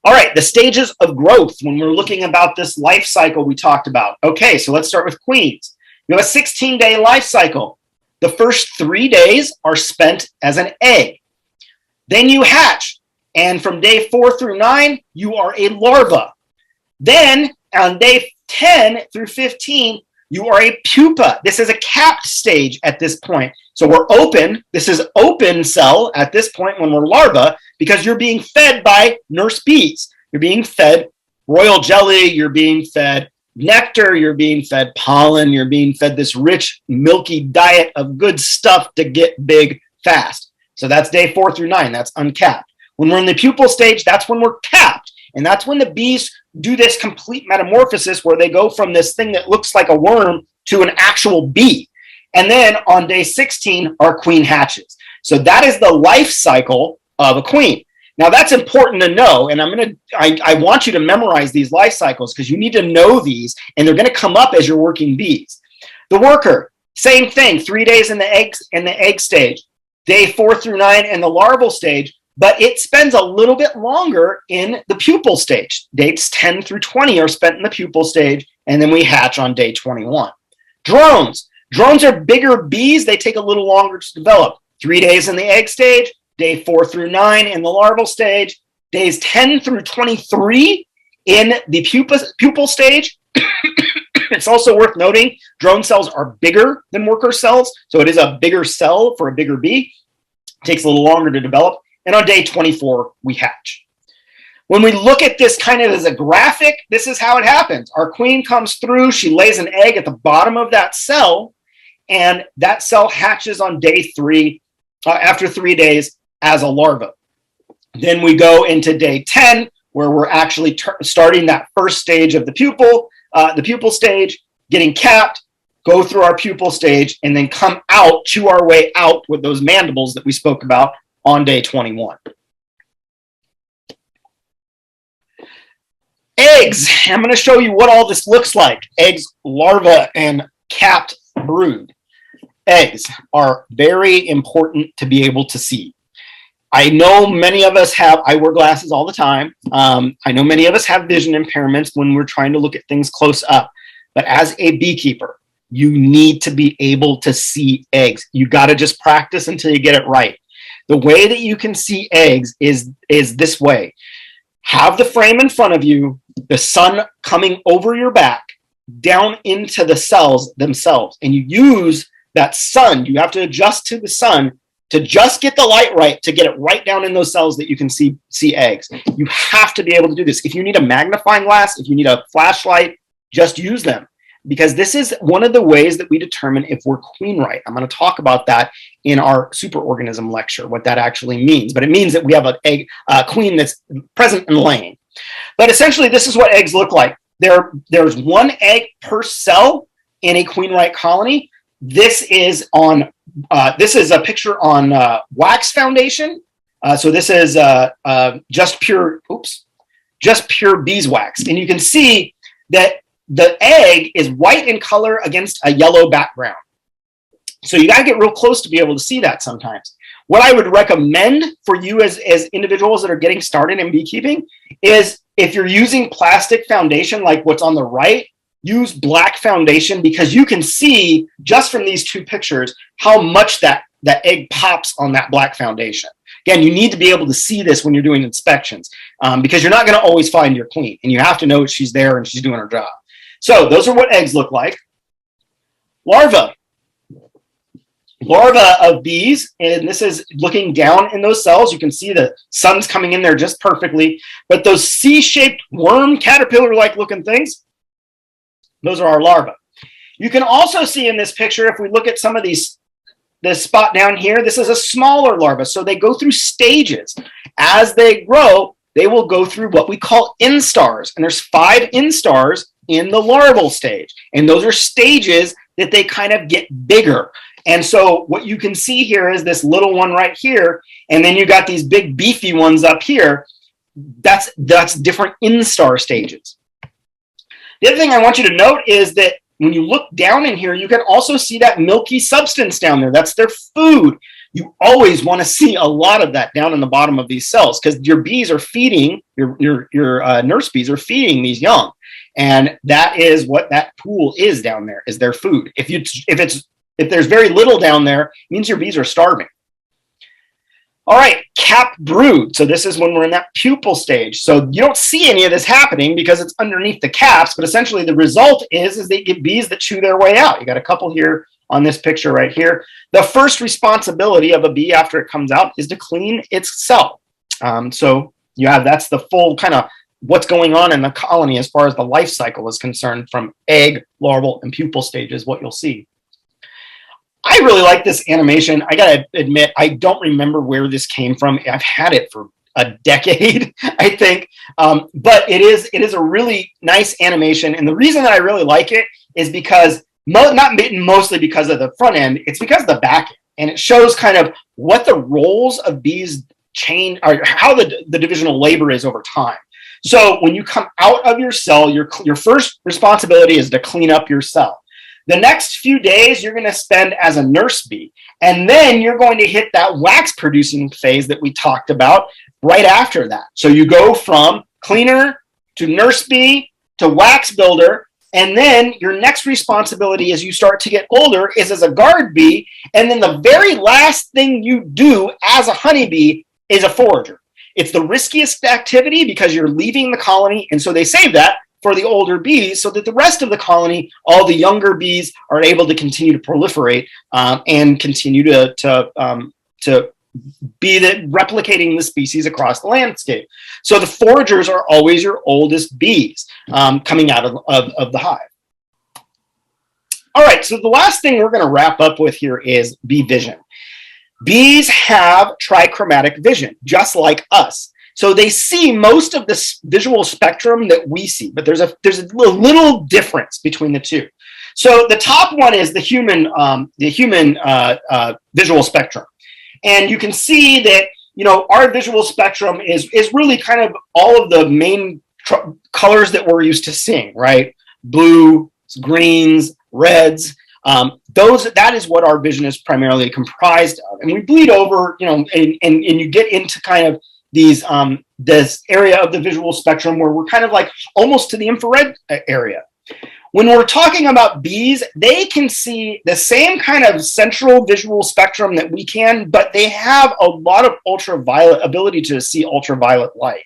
All right, the stages of growth when we're looking about this life cycle we talked about. Okay, so let's start with queens. You have a 16-day life cycle. The first 3 days are spent as an egg. Then you hatch, and from day 4 through 9, you are a larva. Then on day 10 through 15, you are a pupa. This is a capped stage at this point. So we're open. This is open cell at this point when we're larva because you're being fed by nurse bees. You're being fed royal jelly. You're being fed nectar. You're being fed pollen. You're being fed this rich, milky diet of good stuff to get big fast. So that's day 4 through 9. That's uncapped. When we're in the pupal stage, that's when we're capped. And that's when the bees do this complete metamorphosis where they go from this thing that looks like a worm to an actual bee. And then on day 16, our queen hatches. So that is the life cycle of a queen. Now that's important to know, and I want you to memorize these life cycles because you need to know these, and they're going to come up as you're working bees. The worker, same thing, 3 days in the egg stage, day 4 through 9 in the larval stage. But it spends a little bit longer in the pupal stage. Dates 10 through 20 are spent in the pupal stage, and then we hatch on day 21. Drones are bigger bees. They take a little longer to develop. 3 days in the egg stage, day 4 through 9 in the larval stage, days 10 through 23 in the pupal stage. It's also worth noting drone cells are bigger than worker cells, so it is a bigger cell for a bigger bee. It takes a little longer to develop. And on day 24, we hatch. When we look at this kind of as a graphic, this is how it happens. Our queen comes through, she lays an egg at the bottom of that cell, and that cell hatches on day 3, after 3 days as a larva. Then we go into day 10, where we're actually starting that first stage of the pupal stage. getting capped, go through our pupal stage, and then come out, chew our way out with those mandibles that we spoke about on day 21. Eggs. I'm going to show you what all this looks like. Eggs, larvae, and capped brood. Eggs are very important to be able to see. I know many of us have, I wear glasses all the time. I know many of us have vision impairments when we're trying to look at things close up. But as a beekeeper, you need to be able to see eggs. You got to just practice until you get it right. The way that you can see eggs is this way. Have the frame in front of you, the sun coming over your back, down into the cells themselves. And you use that sun. You have to adjust to the sun to just get the light right, to get it right down in those cells that you can see eggs. You have to be able to do this. If you need a magnifying glass, if you need a flashlight, just use them. Because this is one of the ways that we determine if we're queen right. I'm going to talk about that in our superorganism lecture, what that actually means. But it means that we have a queen that's present and laying. But essentially, this is what eggs look like. There's one egg per cell in a queen right colony. This is a picture on wax foundation. So this is just pure beeswax, and you can see that the egg is white in color against a yellow background. So you got to get real close to be able to see that sometimes. What I would recommend for you as individuals that are getting started in beekeeping is if you're using plastic foundation like what's on the right, use black foundation, because you can see just from these two pictures how much that egg pops on that black foundation. Again, you need to be able to see this when you're doing inspections because you're not going to always find your queen, and you have to know she's there and she's doing her job. So those are what eggs look like. Larvae. Larvae of bees, and this is looking down in those cells. You can see the sun's coming in there just perfectly. But those C-shaped worm caterpillar-like looking things, those are our larvae. You can also see in this picture, if we look at some of this spot down here, this is a smaller larva. So they go through stages. As they grow, they will go through what we call instars. And there's 5 instars in the larval stage. And those are stages that they kind of get bigger. And so what you can see here is this little one right here. And then you got these big beefy ones up here. That's different instar stages. The other thing I want you to note is that when you look down in here, you can also see that milky substance down there. That's their food. You always want to see a lot of that down in the bottom of these cells because your bees are feeding, your nurse bees are feeding these young. And that is what that pool is down there, is their food. If there's very little down there, it means your bees are starving. All right, cap brood. So this is when we're in that pupal stage. So you don't see any of this happening because it's underneath the caps, but essentially the result is they get bees that chew their way out. You got a couple here on this picture right here. The first responsibility of a bee after it comes out is to clean its cell. So you have, that's the full kind of what's going on in the colony as far as the life cycle is concerned, from egg, larval, and pupal stages, what you'll see. I really like this animation. I gotta admit, I don't remember where this came from. I've had it for a decade, I think. But it is a really nice animation. And the reason that I really like it is because, not mostly because of the front end, it's because of the back end. And it shows kind of what the roles of bees change, or how the divisional labor is over time. So when you come out of your cell, your first responsibility is to clean up your cell. The next few days you're going to spend as a nurse bee, and then you're going to hit that wax producing phase that we talked about right after that. So you go from cleaner to nurse bee to wax builder, and then your next responsibility as you start to get older is as a guard bee, and then the very last thing you do as a honeybee is a forager. It's the riskiest activity because you're leaving the colony, and so they save that for the older bees so that the rest of the colony, all the younger bees, are able to continue to proliferate and continue to be replicating the species across the landscape. So the foragers are always your oldest bees coming out of the hive. All right, so the last thing we're going to wrap up with here is bee vision. Bees have trichromatic vision, just like us. So they see most of the visual spectrum that we see, but there's a little difference between the two. So the top one is the human visual spectrum. And you can see that, you know, our visual spectrum is really kind of all of the main colors that we're used to seeing, right? Blue, greens, reds. That is what our vision is primarily comprised of. And we bleed over, you know, and you get into kind of these this area of the visual spectrum where we're kind of like almost to the infrared area. When we're talking about bees, they can see the same kind of central visual spectrum that we can, but they have a lot of ultraviolet ability to see ultraviolet light.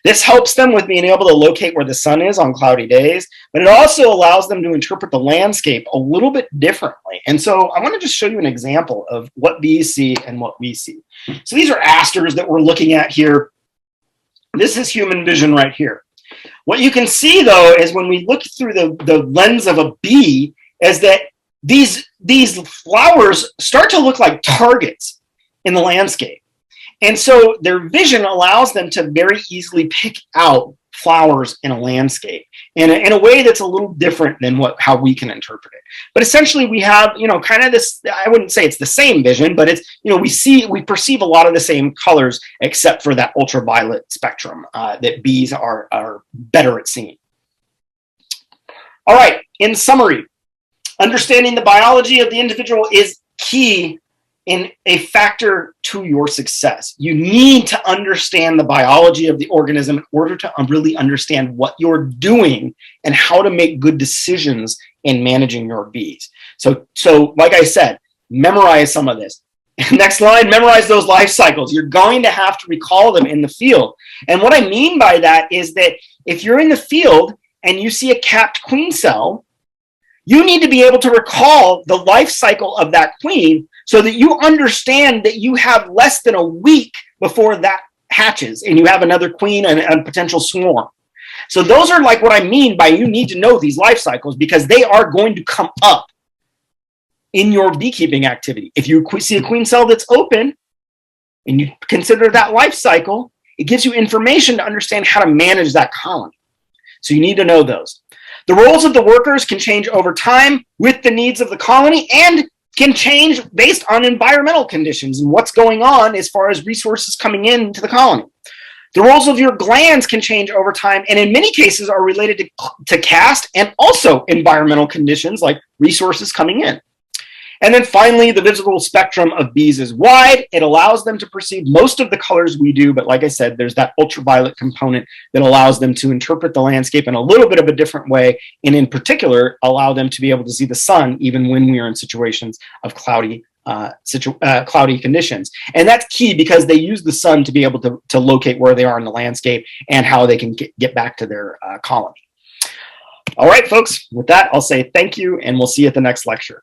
This helps them with being able to locate where the sun is on cloudy days, but it also allows them to interpret the landscape a little bit differently. And so I want to just show you an example of what bees see and what we see. So these are asters that we're looking at here. This is human vision right here. What you can see, though, is when we look through the lens of a bee, is that these flowers start to look like targets in the landscape. And so their vision allows them to very easily pick out flowers in a landscape in a way that's a little different than how we can interpret it. But essentially we have, you know, kind of this, I wouldn't say it's the same vision, but it's, you know, we perceive a lot of the same colors except for that ultraviolet spectrum that bees are better at seeing. All right, in summary, understanding the biology of the individual is key in a factor to your success. You need to understand the biology of the organism in order to really understand what you're doing and how to make good decisions in managing your bees. So like I said, memorize some of this. Next line, memorize those life cycles. You're going to have to recall them in the field. And what I mean by that is that if you're in the field and you see a capped queen cell, you need to be able to recall the life cycle of that queen so that you understand that you have less than a week before that hatches and you have another queen and a potential swarm. So those are like what I mean by you need to know these life cycles, because they are going to come up in your beekeeping activity. If you see a queen cell that's open and you consider that life cycle, it gives you information to understand how to manage that colony. So you need to know those. The roles of the workers can change over time with the needs of the colony and can change based on environmental conditions and what's going on as far as resources coming into the colony. The roles of your glands can change over time and in many cases are related to caste and also environmental conditions like resources coming in. And then finally, the visible spectrum of bees is wide. It allows them to perceive most of the colors we do, but like I said, there's that ultraviolet component that allows them to interpret the landscape in a little bit of a different way, and in particular, allow them to be able to see the sun even when we are in situations of cloudy conditions. And that's key because they use the sun to be able to locate where they are in the landscape and how they can get back to their colony. All right, folks, with that, I'll say thank you, and we'll see you at the next lecture.